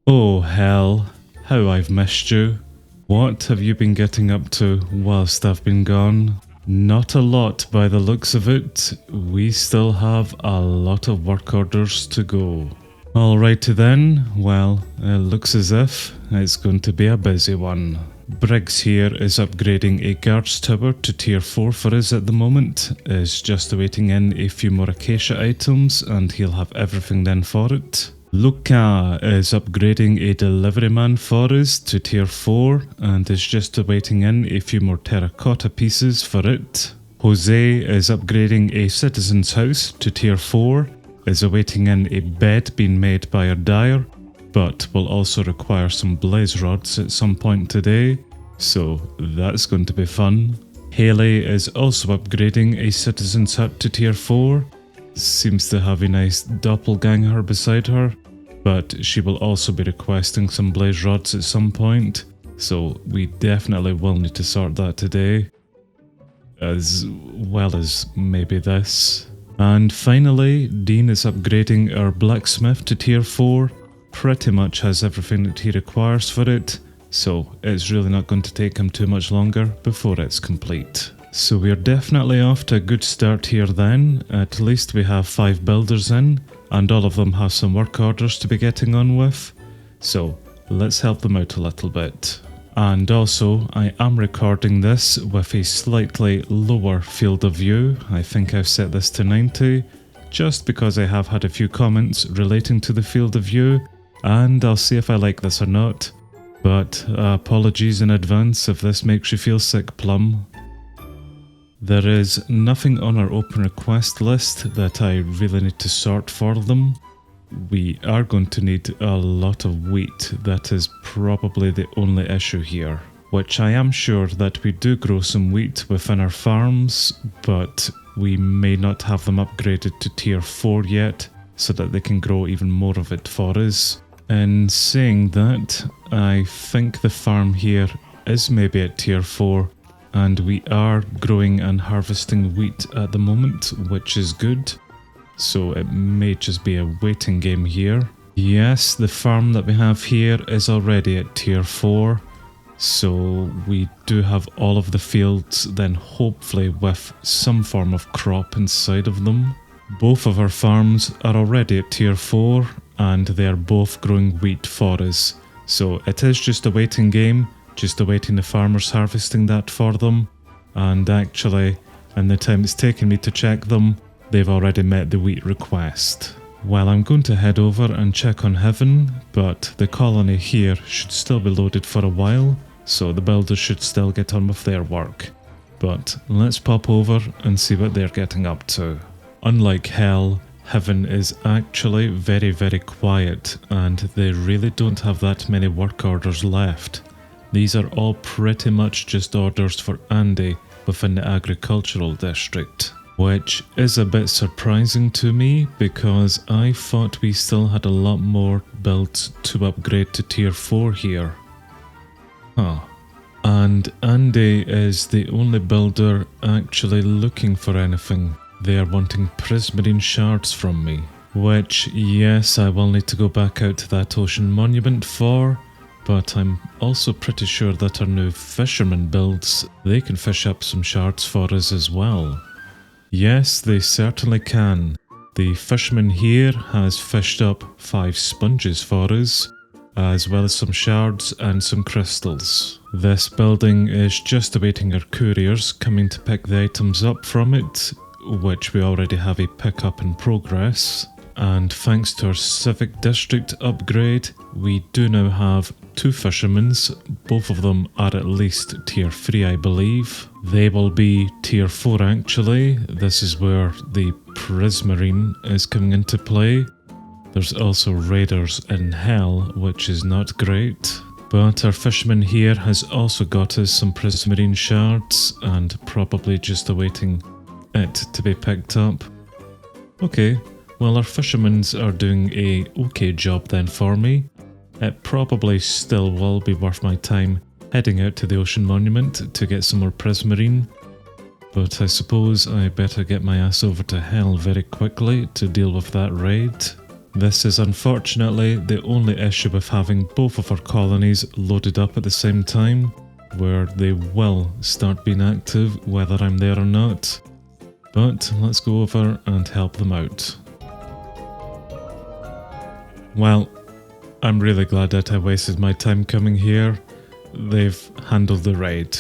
Oh hell, how I've missed you. What have you been getting up to whilst I've been gone? Not a lot by the looks of it. We still have a lot of work orders to go. Alrighty then, well, it looks as if it's going to be a busy one. Briggs here is upgrading a guards tower to tier 4 for us at the moment, is just awaiting in a few more acacia items and he'll have everything then for it. Luca is upgrading a delivery man for us to tier 4 and is just awaiting in a few more terracotta pieces for it. Jose is upgrading a citizen's house to tier 4, is awaiting in a bed being made by a dyer, but will also require some blaze rods at some point today, so that's going to be fun. Haley is also upgrading a citizen's hut to tier 4, seems to have a nice doppelganger beside her, but she will also be requesting some blaze rods at some point, so we definitely will need to sort that today, as well as maybe this. And finally, Dean is upgrading our blacksmith to tier 4, pretty much has everything that he requires for it, so it's really not going to take him too much longer before it's complete. So we're definitely off to a good start here then. At least we have 5 builders in, and all of them have some work orders to be getting on with, so let's help them out a little bit. And also, I am recording this with a slightly lower field of view. I think I've set this to 90, just because I have had a few comments relating to the field of view, and I'll see if I like this or not. But apologies in advance if this makes you feel sick, Plum. There is nothing on our open request list that I really need to sort for them. We are going to need a lot of wheat, that is probably the only issue here. Which I am sure that we do grow some wheat within our farms, but we may not have them upgraded to tier 4 yet, so that they can grow even more of it for us. In saying that, I think the farm here is maybe at tier 4, and we are growing and harvesting wheat at the moment, which is good. So it may just be a waiting game here. Yes, the farm that we have here is already at tier 4, so we do have all of the fields then hopefully with some form of crop inside of them. Both of our farms are already at tier 4 and they are both growing wheat for us. So it is just a waiting game, just awaiting the farmers harvesting that for them, and actually, in the time it's taken me to check them, they've already met the wheat request. Well, I'm going to head over and check on Heaven, but the colony here should still be loaded for a while, so the builders should still get on with their work. But let's pop over and see what they're getting up to. Unlike Hell, Heaven is actually very, very quiet, and they really don't have that many work orders left. These are all pretty much just orders for Andy within the agricultural district, which is a bit surprising to me because I thought we still had a lot more builds to upgrade to tier 4 here. Huh. And Andy is the only builder actually looking for anything. They are wanting Prismarine shards from me, which yes, I will need to go back out to that ocean monument for, but I'm also pretty sure that our new fisherman builds, they can fish up some shards for us as well. Yes, they certainly can. The fisherman here has fished up 5 sponges for us, as well as some shards and some crystals. This building is just awaiting our couriers coming to pick the items up from it, which we already have a pickup in progress. And thanks to our civic district upgrade, we do now have 2 fishermen's. Both of them are at least tier 3, I believe. They will be tier 4 actually. This is where the Prismarine is coming into play. There's also raiders in Hell, which is not great. But our fisherman here has also got us some Prismarine shards and probably just awaiting it to be picked up. Okay. Well, our fishermen's are doing a okay job then for me. It probably still will be worth my time heading out to the ocean monument to get some more Prismarine, but I suppose I better get my ass over to Hell very quickly to deal with that raid. This is unfortunately the only issue with having both of our colonies loaded up at the same time, where they will start being active whether I'm there or not. But let's go over and help them out. Well, I'm really glad that I wasted my time coming here. They've handled the raid.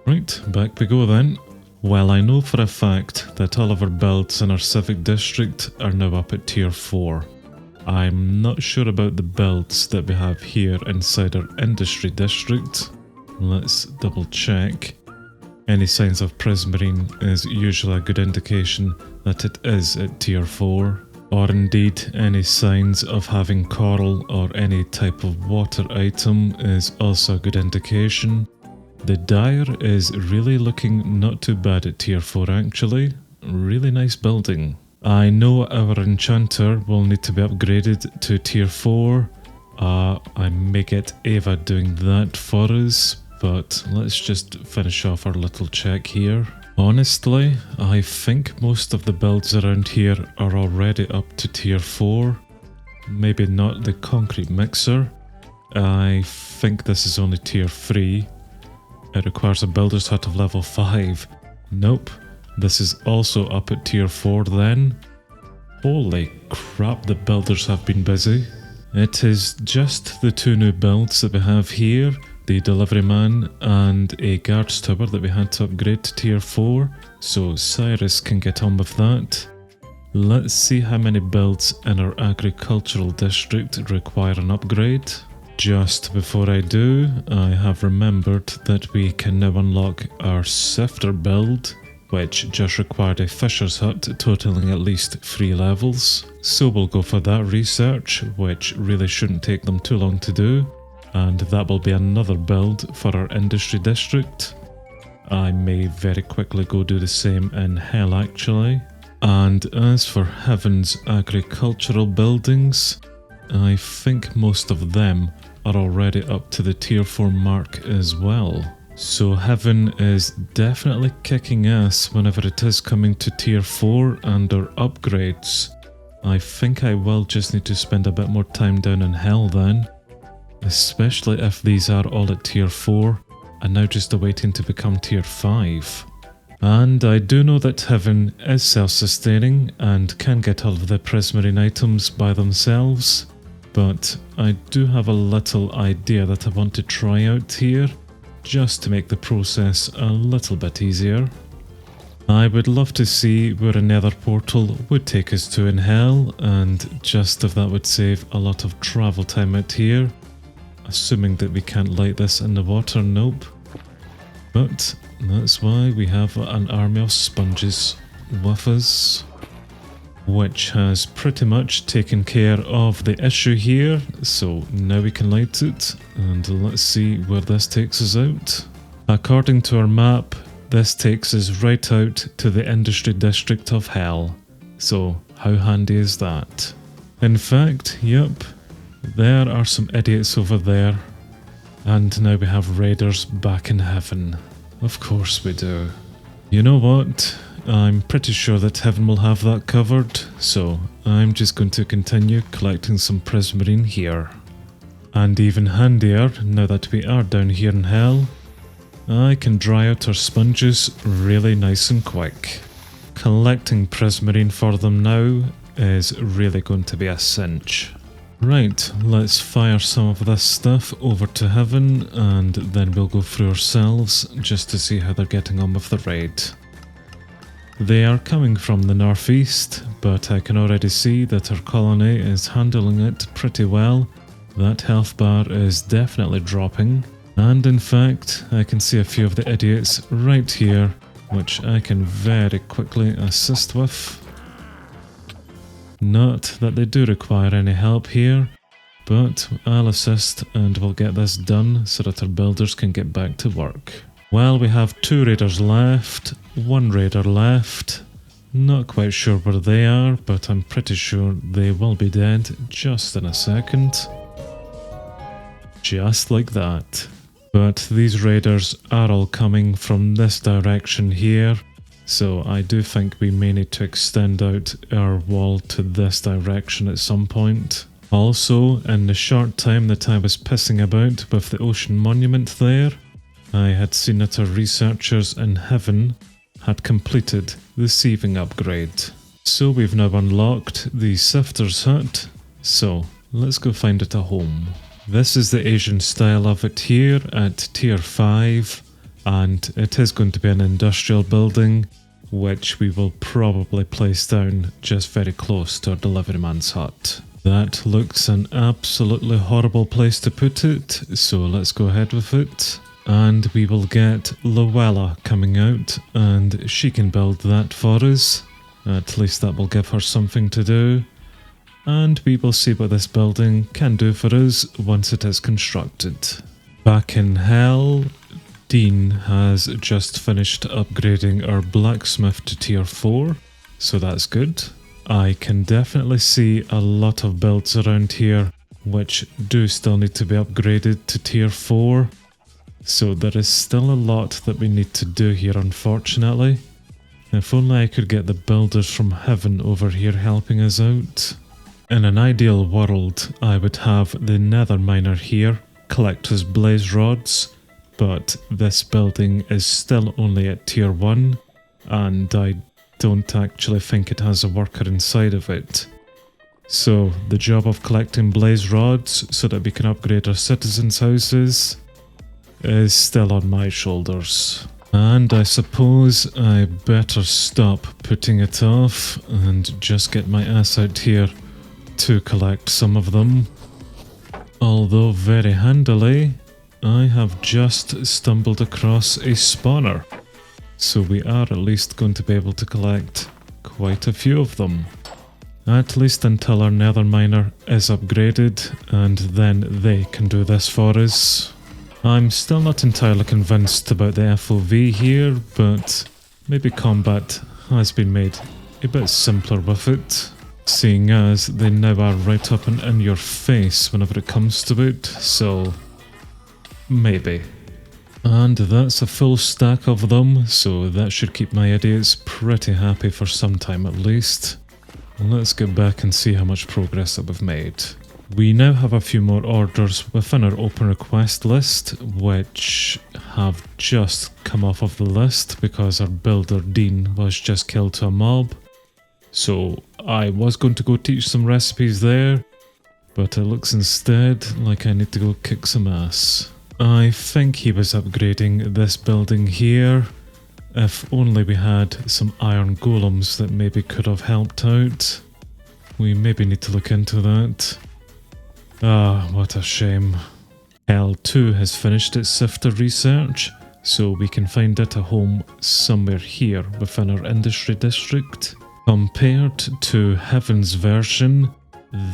Right, back we go then. Well, I know for a fact that all of our builds in our civic district are now up at tier 4. I'm not sure about the builds that we have here inside our industry district. Let's double check. Any signs of Prismarine is usually a good indication that it is at tier 4. Or indeed, any signs of having coral or any type of water item is also a good indication. The Dyer is really looking not too bad at tier 4 actually. Really nice building. I know our enchanter will need to be upgraded to tier 4. I may get Ava doing that for us, but let's just finish off our little check here. Honestly, I think most of the builds around here are already up to tier 4. Maybe not the concrete mixer. I think this is only tier 3. It requires a builder's hut of level 5. Nope, this is also up at tier 4 then. Holy crap, the builders have been busy. It is just the 2 new builds that we have here, the delivery man and a guards tower that we had to upgrade to tier 4, so Cyrus can get on with that. Let's see how many builds in our agricultural district require an upgrade. Just before I do, I have remembered that we can now unlock our sifter build, which just required a fisher's hut totaling at least 3 levels. So we'll go for that research, which really shouldn't take them too long to do, and that will be another build for our industry district. I may very quickly go do the same in Hell actually. And as for Heaven's agricultural buildings, I think most of them are already up to the tier 4 mark as well. So Heaven is definitely kicking ass whenever it is coming to tier 4 and our upgrades. I think I will just need to spend a bit more time down in Hell then. Especially if these are all at tier 4 and now just awaiting to become tier 5. And I do know that Heaven is self-sustaining and can get all of the Prismarine items by themselves. But I do have a little idea that I want to try out here, just to make the process a little bit easier. I would love to see where a nether portal would take us to in Hell, and just if that would save a lot of travel time out here. Assuming that we can't light this in the water, nope. But that's why we have an army of sponges with us, which has pretty much taken care of the issue here, so now we can light it, and let's see where this takes us out. According to our map, this takes us right out to the industry district of Hell, so how handy is that? In fact, yep, there are some idiots over there, and now we have raiders back in Heaven. Of course we do. You know what? I'm pretty sure that Heaven will have that covered, so I'm just going to continue collecting some Prismarine here. And even handier, now that we are down here in Hell, I can dry out our sponges really nice and quick. Collecting Prismarine for them now is really going to be a cinch. Right, let's fire some of this stuff over to Heaven, and then we'll go through ourselves just to see how they're getting on with the raid. They are coming from the northeast, but I can already see that our colony is handling it pretty well. That health bar is definitely dropping, and in fact I can see a few of the idiots right here, which I can very quickly assist with. Not that they do require any help here, but I'll assist and we'll get this done so that our builders can get back to work. Well, we have 2 raiders left, 1 raider left. Not quite sure where they are, but I'm pretty sure they will be dead just in a second. Just like that. But these raiders are all coming from this direction here, So I do think we may need to extend out our wall to this direction at some point. Also, in the short time that I was pissing about with the ocean monument there, I had seen that our researchers in heaven had completed the sieving upgrade. So we've now unlocked the sifter's hut, so let's go find it a home. This is the Asian style of it here at tier 5, and it is going to be an industrial building, which we will probably place down just very close to our deliveryman's hut. That looks an absolutely horrible place to put it, so let's go ahead with it. And we will get Luella coming out, and she can build that for us. At least that will give her something to do. And we will see what this building can do for us once it is constructed. Back in hell, Dean has just finished upgrading our blacksmith to tier 4, so that's good. I can definitely see a lot of builds around here which do still need to be upgraded to tier 4. So there is still a lot that we need to do here, unfortunately. If only I could get the builders from heaven over here helping us out. In an ideal world, I would have the nether miner here collect his blaze rods, but this building is still only at tier 1, and I don't actually think it has a worker inside of it. So the job of collecting blaze rods so that we can upgrade our citizens' houses is still on my shoulders. And I suppose I better stop putting it off and just get my ass out here to collect some of them. Although very handily, I have just stumbled across a spawner. So we are at least going to be able to collect quite a few of them. At least until our nether miner is upgraded, and then they can do this for us. I'm still not entirely convinced about the FOV here, but maybe combat has been made a bit simpler with it, seeing as they now are right up and in your face whenever it comes to it, so maybe. And that's a full stack of them, so that should keep my idiots pretty happy for some time at least. Let's get back and see how much progress that we've made. We now have a few more orders within our open request list, which have just come off of the list because our builder Dean was just killed to a mob. So I was going to go teach some recipes there, but it looks instead like I need to go kick some ass. I think he was upgrading this building here. If only we had some iron golems that maybe could have helped out. We maybe need to look into that. Ah, what a shame. L2 has finished its sifter research, so we can find it a home somewhere here within our industry district. Compared to Heaven's version,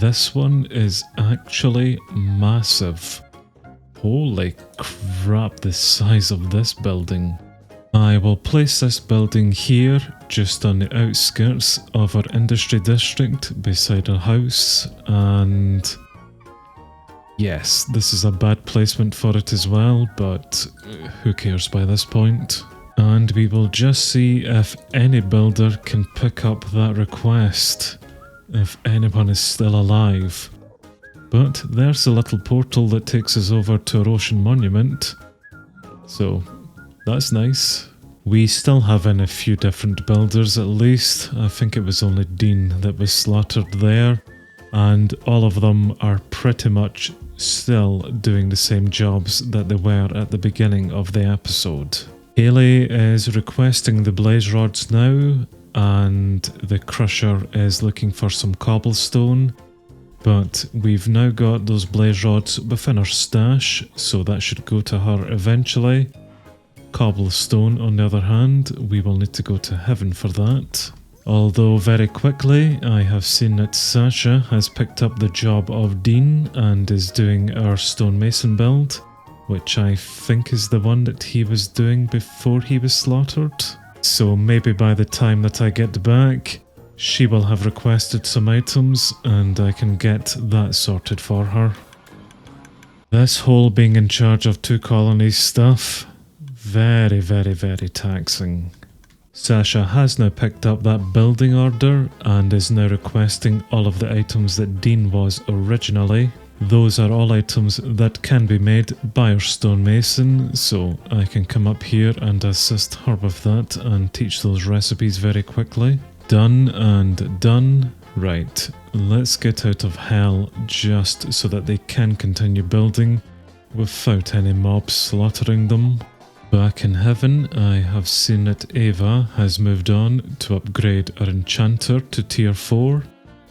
this one is actually massive. Holy crap, the size of this building. I will place this building here, just on the outskirts of our industry district, beside a house, and yes, this is a bad placement for it as well, but who cares by this point? And we will just see if any builder can pick up that request, if anyone is still alive. But there's a little portal that takes us over to our ocean monument, so that's nice. We still have in a few different builders at least. I think it was only Dean that was slaughtered there, and all of them are pretty much still doing the same jobs that they were at the beginning of the episode. Haley is requesting the blaze rods now, and the crusher is looking for some cobblestone, but we've now got those blaze rods within our stash, so that should go to her eventually. Cobblestone, on the other hand, we will need to go to heaven for that. Although very quickly, I have seen that Sasha has picked up the job of Dean and is doing our stonemason build, which I think is the one that he was doing before he was slaughtered. So maybe by the time that I get back, she will have requested some items and I can get that sorted for her. This whole being in charge of 2 colonies stuff, very, very, very taxing. Sasha has now picked up that building order and is now requesting all of the items that Dean was originally. Those are all items that can be made by our stonemason, so I can come up here and assist her with that and teach those recipes very quickly. Done and done. Right, let's get out of hell just so that they can continue building without any mobs slaughtering them. Back in heaven, I have seen that Ava has moved on to upgrade our enchanter to tier 4.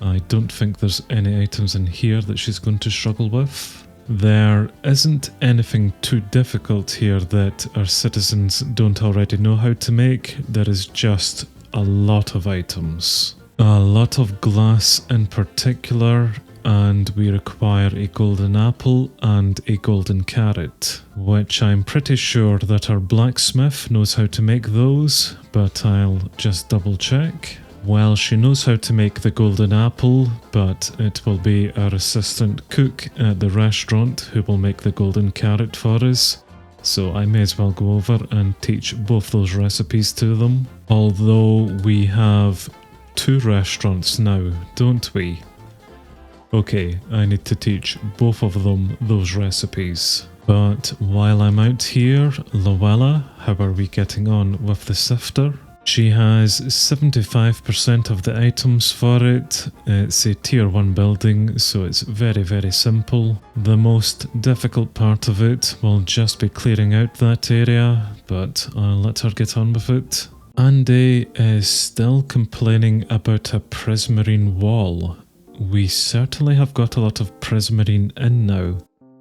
I don't think there's any items in here that she's going to struggle with. There isn't anything too difficult here that our citizens don't already know how to make. There is just a lot of items. A lot of glass in particular, and we require a golden apple and a golden carrot, which I'm pretty sure that our blacksmith knows how to make those, but I'll just double check. Well, she knows how to make the golden apple, but it will be our assistant cook at the restaurant who will make the golden carrot for us. So I may as well go over and teach both those recipes to them. Although we have 2 restaurants now, don't we? Okay, I need to teach both of them those recipes. But while I'm out here, Luella, how are we getting on with the sifter? She has 75% of the items for it. It's a tier 1 building, so it's very simple. The most difficult part of it will just be clearing out that area, but I'll let her get on with it. Andy is still complaining about a Prismarine wall. We certainly have got a lot of Prismarine in now.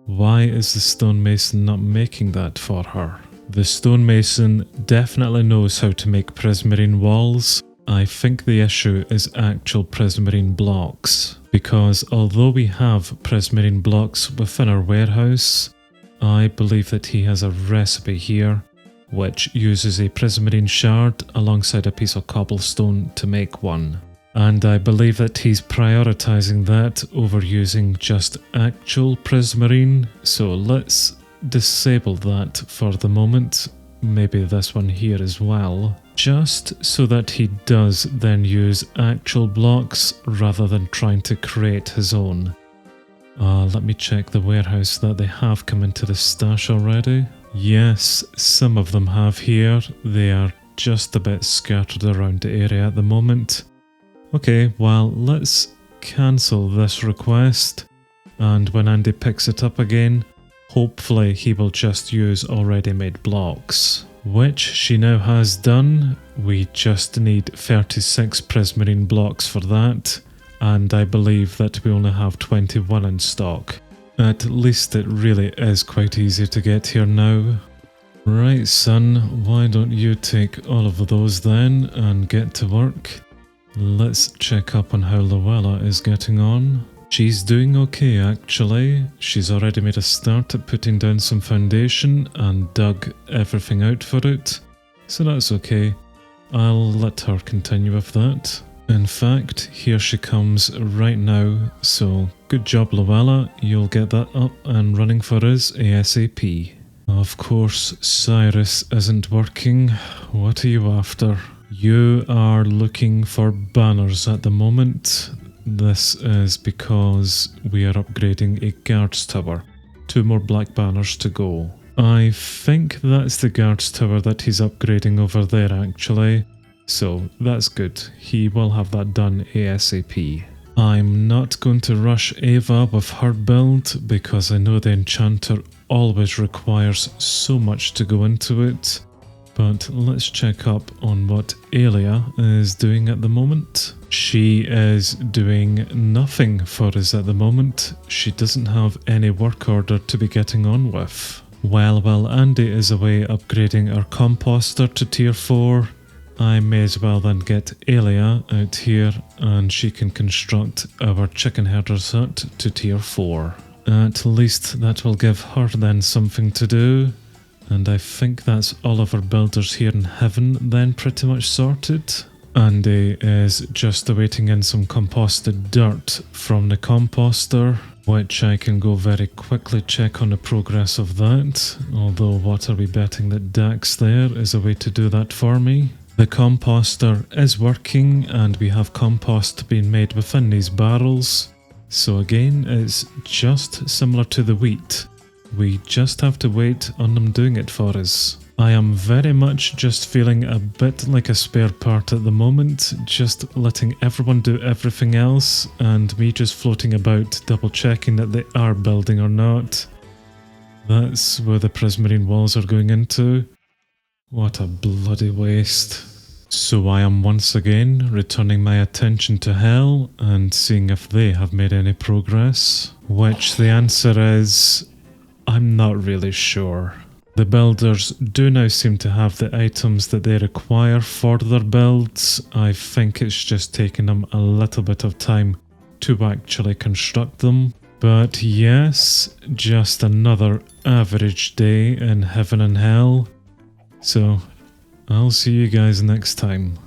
Why is the stonemason not making that for her? The stonemason definitely knows how to make Prismarine walls. I think the issue is actual Prismarine blocks, because although we have Prismarine blocks within our warehouse, I believe that he has a recipe here which uses a Prismarine shard alongside a piece of cobblestone to make one. And I believe that he's prioritizing that over using just actual Prismarine, so let's disable that for the moment, maybe this one here as well, just so that he does then use actual blocks rather than trying to create his own. Let me check the warehouse that they have come into the stash already. Yes, some of them have here. They are just a bit scattered around the area at the moment. Okay, well, let's cancel this request, and when Andy picks it up again, hopefully he will just use already made blocks, which she now has done. We just need 36 Prismarine blocks for that, and I believe that we only have 21 in stock. At least it really is quite easy to get here now. Right, son, why don't you take all of those then and get to work? Let's check up on how Luella is getting on. She's doing okay actually. She's already made a start at putting down some foundation and dug everything out for it, so that's okay. I'll let her continue with that. In fact, here she comes right now, so good job Luella, you'll get that up and running for us ASAP. Of course, Cyrus isn't working. What are you after? You are looking for banners at the moment. This is because we are upgrading a guards tower. 2 more black banners to go. I think that's the guards tower that he's upgrading over there actually. So that's good. He will have that done ASAP. I'm not going to rush Ava with her build because I know the enchanter always requires so much to go into it. But let's check up on what Alia is doing at the moment. She is doing nothing for us at the moment. She doesn't have any work order to be getting on with. Well, while Andy is away upgrading our composter to tier 4, I may as well then get Alia out here and she can construct our chicken herder's hut to tier 4. At least that will give her then something to do. And I think that's all of our builders here in heaven then pretty much sorted. Andy is just awaiting in some composted dirt from the composter, which I can go very quickly check on the progress of that. Although what are we betting that Dax there is a way to do that for me? The composter is working and we have compost being made within these barrels. So again, it's just similar to the wheat. We just have to wait on them doing it for us. I am very much just feeling a bit like a spare part at the moment, just letting everyone do everything else and me just floating about double checking that they are building or not. That's where the Prismarine walls are going into. What a bloody waste. So I am once again returning my attention to Hell and seeing if they have made any progress, which the answer is, I'm not really sure. The builders do now seem to have the items that they require for their builds. I think it's just taking them a little bit of time to actually construct them. But yes, just another average day in heaven and hell. So I'll see you guys next time.